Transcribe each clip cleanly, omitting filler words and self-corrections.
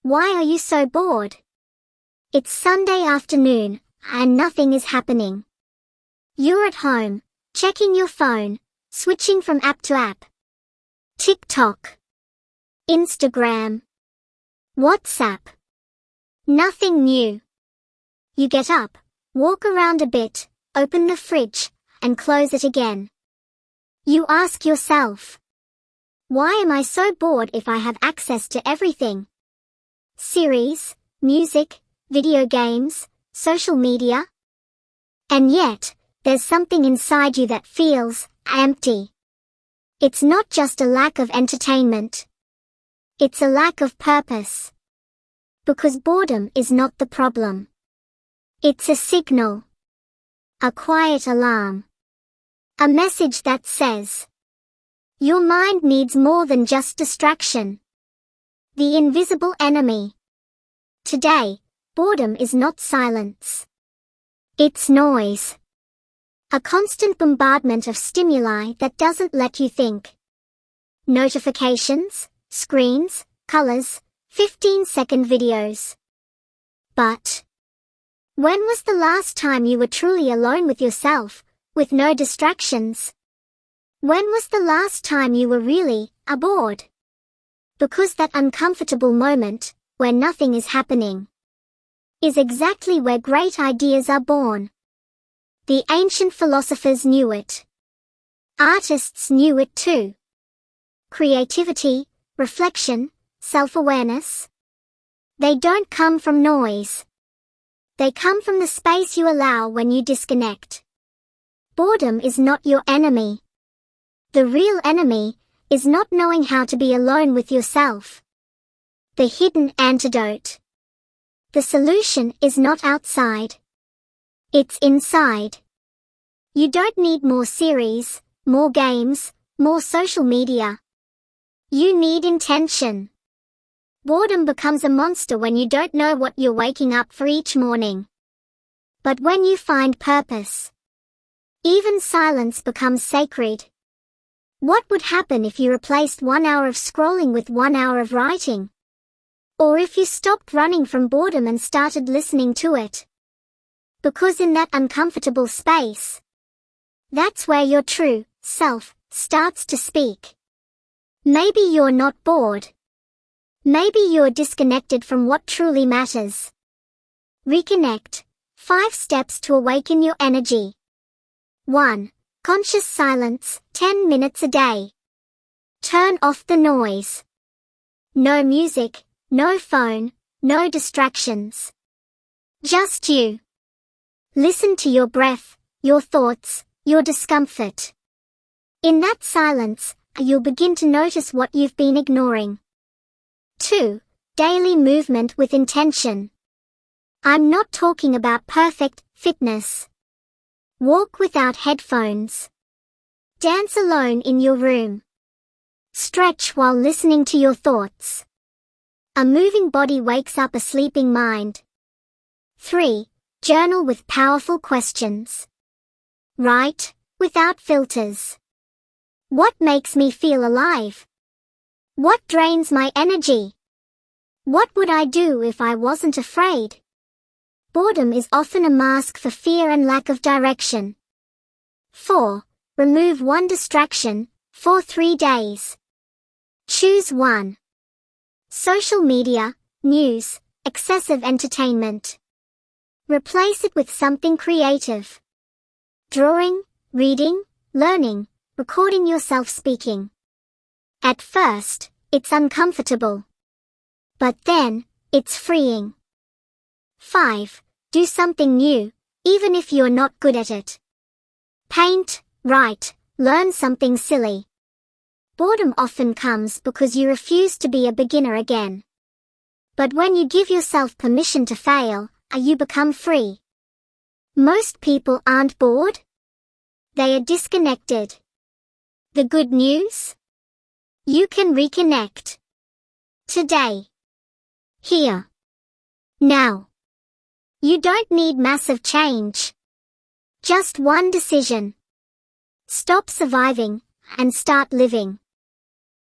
Why are you so bored? It's Sunday afternoon, and nothing is happening. You're at home, checking your phone, switching from app to app. TikTok, Instagram, WhatsApp. Nothing new. You get up, walk around a bit, open the fridge, and close it again. You ask yourself, why am I so bored if I have access to everything? Series, music, video games, social media? And yet, there's something inside you that feels empty. It's not just a lack of entertainment. It's a lack of purpose. Because boredom is not the problem. It's a signal. A quiet alarm. A message that says, your mind needs more than just distraction. The invisible enemy. Today, boredom is not silence. It's noise. A constant bombardment of stimuli that doesn't let you think. Notifications, screens, colors, 15-second videos. But when was the last time you were truly alone with yourself, with no distractions? When was the last time you were really bored? Because that uncomfortable moment, where nothing is happening, is exactly where great ideas are born. The ancient philosophers knew it. Artists knew it too. Creativity, reflection, self-awareness. They don't come from noise. They come from the space you allow when you disconnect. Boredom is not your enemy. The real enemy is not knowing how to be alone with yourself. The hidden antidote. The solution is not outside. It's inside. You don't need more series, more games, more social media. You need intention. Boredom becomes a monster when you don't know what you're waking up for each morning. But when you find purpose, even silence becomes sacred. What would happen if you replaced 1 hour of scrolling with 1 hour of writing? Or if you stopped running from boredom and started listening to it? Because in that uncomfortable space, that's where your true self starts to speak. Maybe you're not bored. Maybe you're disconnected from what truly matters. Reconnect. 5 steps to awaken your energy. 1. Conscious silence, 10 minutes a day. Turn off the noise. No music, no phone, no distractions. Just you. Listen to your breath, your thoughts, your discomfort. In that silence, you'll begin to notice what you've been ignoring. 2. Daily movement with intention. I'm not talking about perfect fitness. Walk without headphones. Dance alone in your room. Stretch while listening to your thoughts. A moving body wakes up a sleeping mind. 3. Journal with powerful questions. Write, without filters. What makes me feel alive? What drains my energy? What would I do if I wasn't afraid? Boredom is often a mask for fear and lack of direction. 4. Remove one distraction, for 3 days. Choose one. Social media, news, excessive entertainment. Replace it with something creative. Drawing, reading, learning, recording yourself speaking. At first, it's uncomfortable. But then, it's freeing. 5. Do something new, even if you're not good at it. Paint, write, learn something silly. Boredom often comes because you refuse to be a beginner again. But when you give yourself permission to fail, you become free. Most people aren't bored. They are disconnected. The good news? You can reconnect. Today. Here. Now. You don't need massive change. Just one decision. Stop surviving, and start living.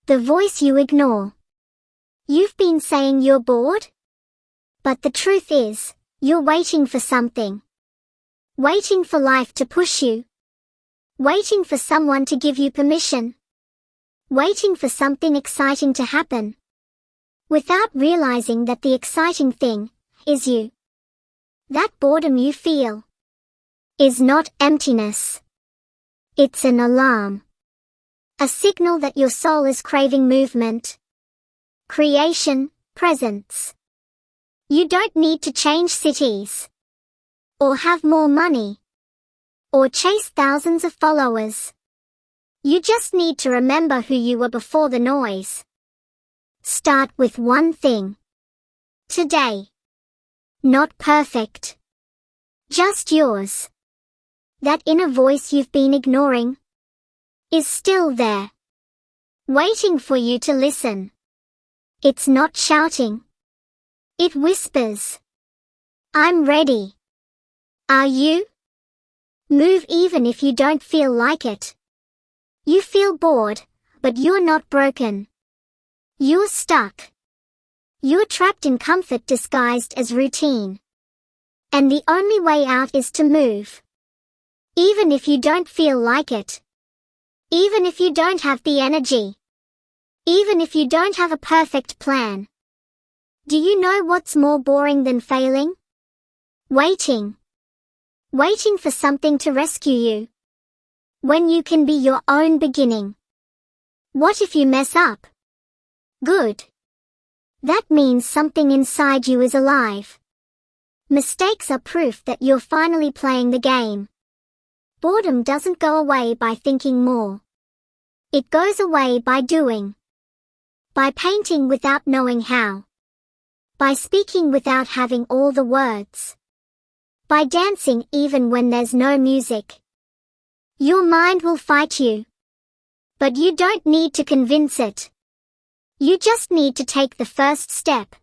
The voice you ignore. You've been saying you're bored? But the truth is, you're waiting for something. Waiting for life to push you. Waiting for someone to give you permission. Waiting for something exciting to happen. Without realizing that the exciting thing is you. That boredom you feel is not emptiness. It's an alarm. A signal that your soul is craving movement. Creation, presence. You don't need to change cities. Or have more money. Or chase thousands of followers. You just need to remember who you were before the noise. Start with one thing. Today. Not perfect. Just yours. That inner voice you've been ignoring is still there. Waiting for you to listen. It's not shouting. It whispers. I'm ready. Are you? Move even if you don't feel like it. You feel bored, but you're not broken. You're stuck. You're trapped in comfort disguised as routine. And the only way out is to move. Even if you don't feel like it. Even if you don't have the energy. Even if you don't have a perfect plan. Do you know what's more boring than failing? Waiting. Waiting for something to rescue you. When you can be your own beginning. What if you mess up? Good. That means something inside you is alive. Mistakes are proof that you're finally playing the game. Boredom doesn't go away by thinking more. It goes away by doing. By painting without knowing how. By speaking without having all the words. By dancing even when there's no music. Your mind will fight you. But you don't need to convince it. You just need to take the first step.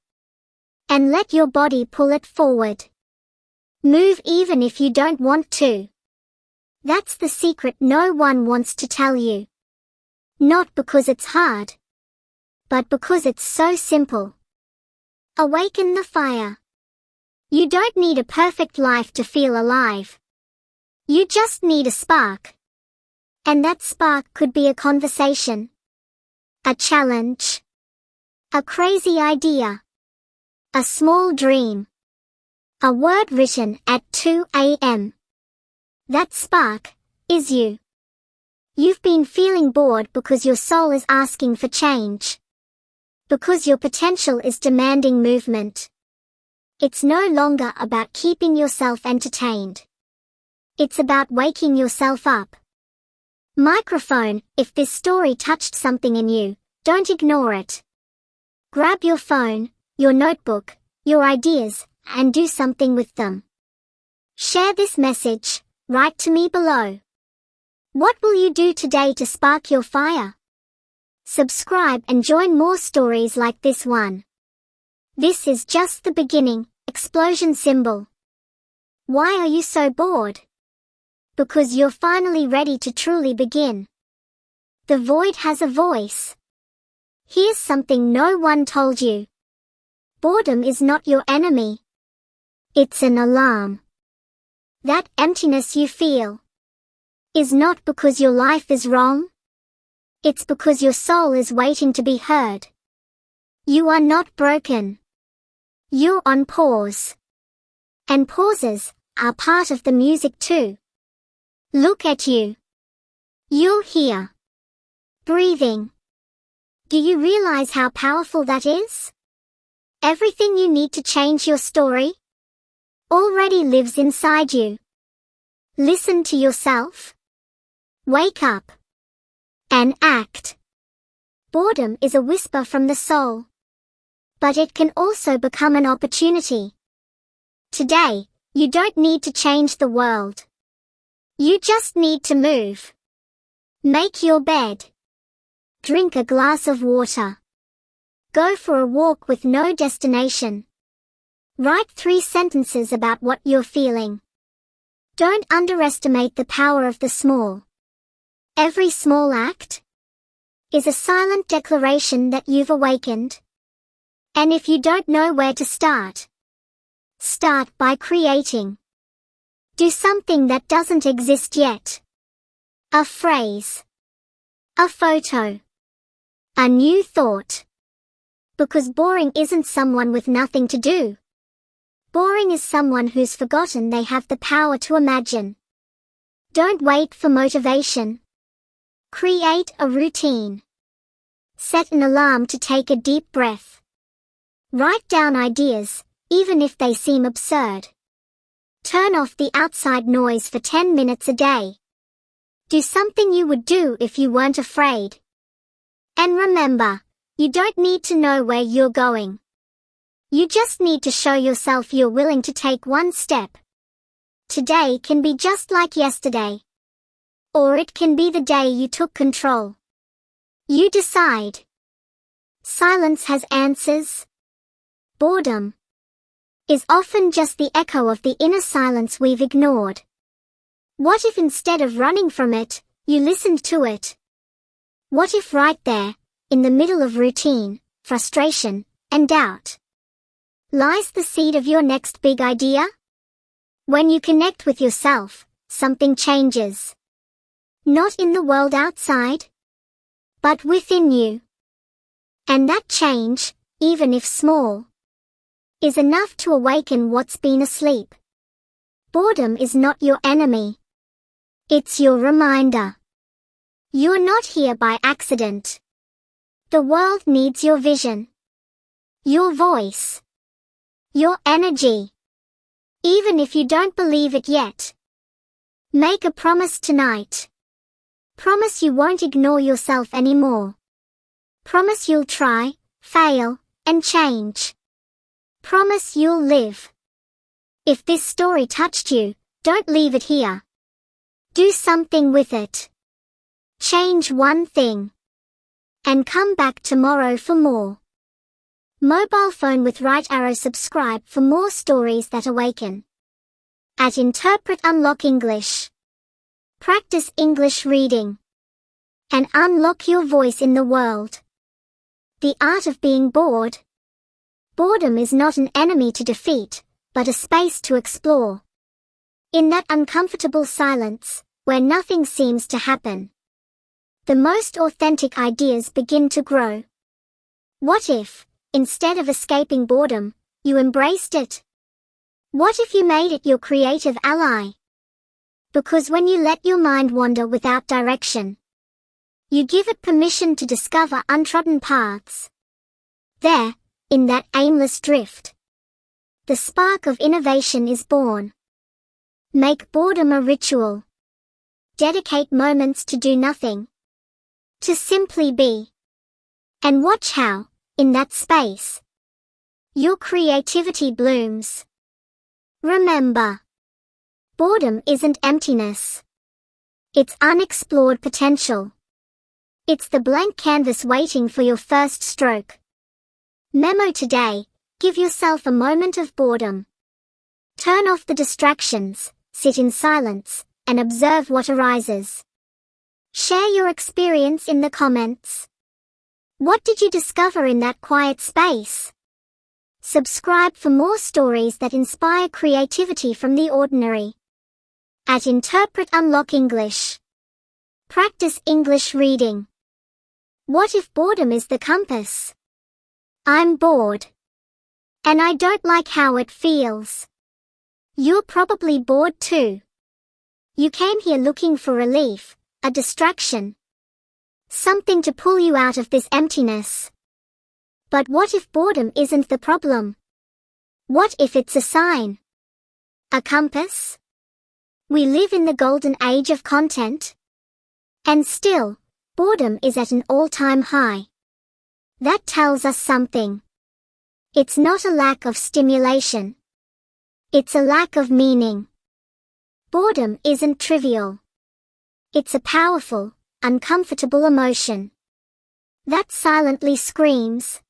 And let your body pull it forward. Move even if you don't want to. That's the secret no one wants to tell you. Not because it's hard. But because it's so simple. Awaken the fire. You don't need a perfect life to feel alive. You just need a spark. And that spark could be a conversation. A challenge. A crazy idea. A small dream. A word written at 2 a.m. That spark is you. You've been feeling bored because your soul is asking for change. Because your potential is demanding movement. It's no longer about keeping yourself entertained. It's about waking yourself up. Microphone, if this story touched something in you, don't ignore it. Grab your phone, your notebook, your ideas, and do something with them. Share this message, write to me below. What will you do today to spark your fire? Subscribe and join more stories like this one. This is just the beginning, explosion symbol. Why are you so bored? Because you're finally ready to truly begin. The void has a voice. Here's something no one told you. Boredom is not your enemy. It's an alarm. That emptiness you feel is not because your life is wrong. It's because your soul is waiting to be heard. You are not broken. You're on pause. And pauses are part of the music too. Look at you. You're here. Breathing. Do you realize how powerful that is? Everything you need to change your story already lives inside you. Listen to yourself. Wake up. And act. Boredom is a whisper from the soul. But it can also become an opportunity. Today, you don't need to change the world. You just need to move. Make your bed. Drink a glass of water. Go for a walk with no destination. Write 3 sentences about what you're feeling. Don't underestimate the power of the small. Every small act is a silent declaration that you've awakened. And if you don't know where to start, start by creating. Do something that doesn't exist yet. A phrase. A photo. A new thought. Because boring isn't someone with nothing to do. Boring is someone who's forgotten they have the power to imagine. Don't wait for motivation. Create a routine. Set an alarm to take a deep breath. Write down ideas, even if they seem absurd. Turn off the outside noise for 10 minutes a day. Do something you would do if you weren't afraid. And remember, you don't need to know where you're going. You just need to show yourself you're willing to take one step. Today can be just like yesterday. Or it can be the day you took control. You decide. Silence has answers. Boredom is often just the echo of the inner silence we've ignored. What if instead of running from it, you listened to it? What if right there, in the middle of routine, frustration, and doubt, lies the seed of your next big idea? When you connect with yourself, something changes. Not in the world outside, but within you. And that change, even if small, is enough to awaken what's been asleep. Boredom is not your enemy. It's your reminder. You're not here by accident. The world needs your vision, your voice, your energy. Even if you don't believe it yet. Make a promise tonight. Promise you won't ignore yourself anymore. Promise you'll try, fail, and change. Promise you'll live. If this story touched you, don't leave it here. Do something with it. Change one thing. And come back tomorrow for more. Mobile phone with right arrow. Subscribe for more stories that awaken. At Interpret Unlock English. Practice English reading. And unlock your voice in the world. The art of being bored. Boredom is not an enemy to defeat, but a space to explore. In that uncomfortable silence, where nothing seems to happen, the most authentic ideas begin to grow. What if, instead of escaping boredom, you embraced it? What if you made it your creative ally? Because when you let your mind wander without direction, you give it permission to discover untrodden paths. There, in that aimless drift, the spark of innovation is born. Make boredom a ritual. Dedicate moments to do nothing. To simply be. And watch how, in that space, your creativity blooms. Remember, boredom isn't emptiness. It's unexplored potential. It's the blank canvas waiting for your first stroke. Memo today, give yourself a moment of boredom. Turn off the distractions, sit in silence, and observe what arises. Share your experience in the comments. What did you discover in that quiet space? Subscribe for more stories that inspire creativity from the ordinary. At Interpret Unlock English. Practice English reading. What if boredom is the compass? I'm bored. And I don't like how it feels. You're probably bored too. You came here looking for relief, a distraction. Something to pull you out of this emptiness. But what if boredom isn't the problem? What if it's a sign? A compass? We live in the golden age of content. And still, boredom is at an all-time high. That tells us something. It's not a lack of stimulation. It's a lack of meaning. Boredom isn't trivial. It's a powerful, uncomfortable emotion that silently screams,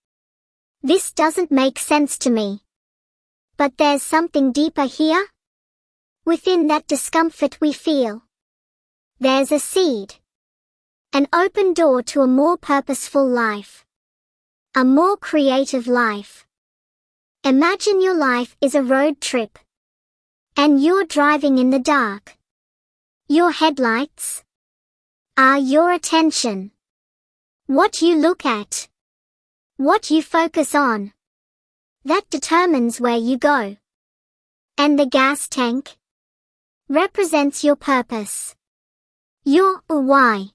"This doesn't make sense to me." But there's something deeper here. Within that discomfort we feel, there's a seed. An open door to a more purposeful life. A more creative life. Imagine your life is a road trip. And you're driving in the dark. Your headlights are your attention. What you look at. What you focus on. That determines where you go. And the gas tank represents your purpose. Your why.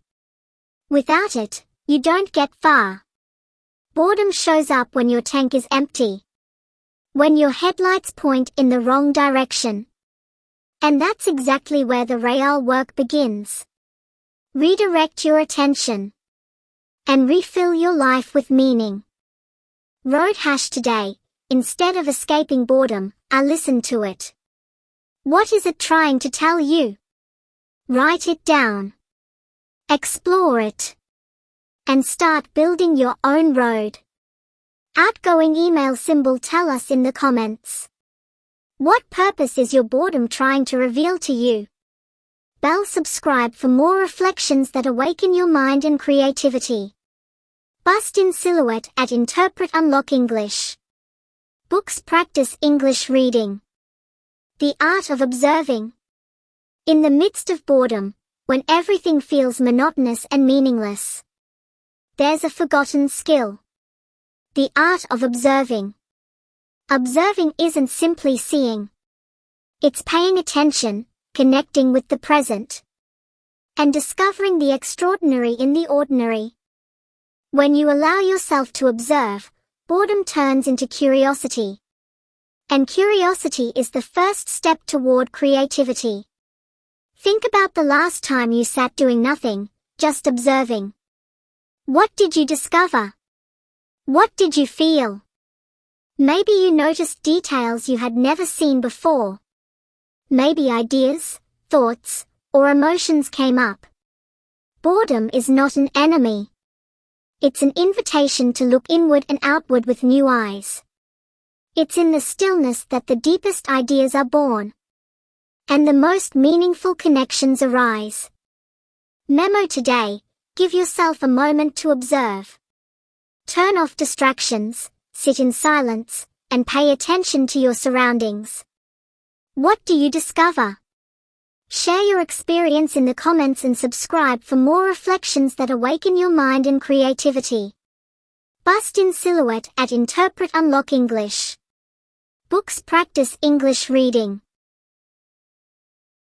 Without it, you don't get far. Boredom shows up when your tank is empty. When your headlights point in the wrong direction. And that's exactly where the real work begins. Redirect your attention. And refill your life with meaning. Road hash today, instead of escaping boredom, I listen to it. What is it trying to tell you? Write it down. Explore it. And start building your own road. Outgoing email symbol, tell us in the comments. What purpose is your boredom trying to reveal to you? Bell, subscribe for more reflections that awaken your mind and creativity. Bust in silhouette at interpret, unlock English. Books, practice English reading. The art of observing. In the midst of boredom, when everything feels monotonous and meaningless, there's a forgotten skill. The art of observing. Observing isn't simply seeing. It's paying attention, connecting with the present, and discovering the extraordinary in the ordinary. When you allow yourself to observe, boredom turns into curiosity. And curiosity is the first step toward creativity. Think about the last time you sat doing nothing, just observing. What did you discover? What did you feel? Maybe you noticed details you had never seen before. Maybe ideas, thoughts, or emotions came up. Boredom is not an enemy. It's an invitation to look inward and outward with new eyes. It's in the stillness that the deepest ideas are born. And the most meaningful connections arise. Memo today, give yourself a moment to observe. Turn off distractions, sit in silence, and pay attention to your surroundings. What do you discover? Share your experience in the comments and subscribe for more reflections that awaken your mind and creativity. Bust in silhouette at interpret, unlock English. Books, practice English reading.